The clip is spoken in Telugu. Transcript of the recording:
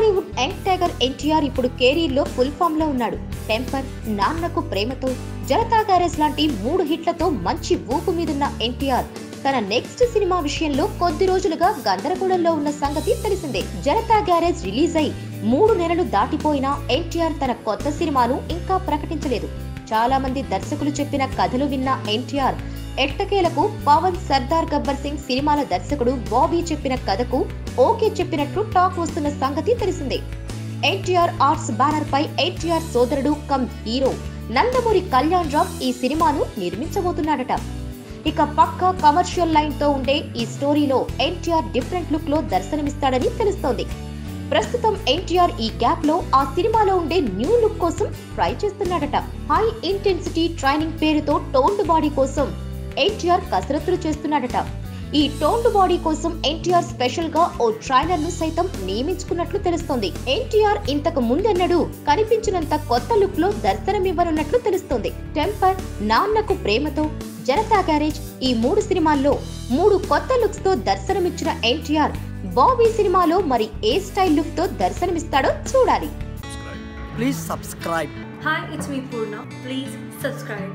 టాలీవుడ్ యంగ్ టైగర్ ఎన్టీఆర్ ఇప్పుడు కెరీర్ లో ఫుల్ ఫామ్ లో ఉన్నాడు. టెంపర్, నాన్నకు ప్రేమతో, జనతా గ్యారేజ్ లాంటి 3 హిట్లతో మంచి ఊపు మీదున్న ఎన్టీఆర్ తన నెక్స్ట్ సినిమా విషయంలో కొద్ది రోజులుగా గందరగోళంలో ఉన్న సంగతి తెలిసిందే. జనతా గ్యారేజ్ రిలీజ్ అయి 3 నెలలు దాటిపోయినా ఎన్టీఆర్ తన కొత్త సినిమాను ఇంకా ప్రకటించలేదు. చాలా మంది దర్శకులు చెప్పిన కథలు విన్న ఎన్టీఆర్ ఎట్టకేలకు పవన్ సర్దార్ గబ్బర్ సింగ్ సినిమాల దర్శకుడు బాబీ చెప్పిన కథకు ఓకే చెప్పినట్లు టాక్ వస్తున్న సంగతి తెలిసిందే. ఎన్టీఆర్ ఆర్ట్స్ బ్యానర్ పై ఎన్టీఆర్ సోదరుడు కమ్ హీరో నందమూరి కళ్యాణ్ రామ్ ఈ సినిమాను నిర్మించబోతున్నాడట. ఇక పక్కా కమర్షియల్ లైన్ తో ఉండే ఈ స్టోరీలో ఎన్టీఆర్ డిఫరెంట్ లుక్ లో దర్శనమిస్తాడని తెలుస్తోంది. ప్రస్తుతం ఎన్టీఆర్ ఈ గ్యాప్ లో ఆ సినిమాలో ఉండే న్యూ లుక్ కోసం ట్రై చేస్తున్నాడట. హై ఇంటెన్సిటీ ట్రైనింగ్ పేరుతో టోన్డ్ బాడీ కోసం ఎన్టీఆర్ కసరత్తులు చేస్తున్నాడట. ఈ టోన్డ్ బాడీ కోసం ఎన్టీఆర్ స్పెషల్ గా ఓ ట్రైనర్ ను సైతం నియమించుకున్నట్లు తెలుస్తోంది. ఎన్టీఆర్ ఇంతకు ముందెన్నడూ కనిపించినంత కొత్త లుక్ లో దర్శనమివ్వనున్నట్లు తెలుస్తోంది. టెంపర్, నాన్నకు ప్రేమతో, జనతా గ్యారేజ్ ఈ 3 సినిమాల్లో 3 కొత్త లుక్స్ తో దర్శనమిచ్చిన ఎన్టీఆర్ బాబీ సినిమాలో మరి ఏ స్టైల్ లుక్ తో దర్శనమిస్తాడో చూడాలి. Please subscribe. Hi, it's me Purna. Please subscribe.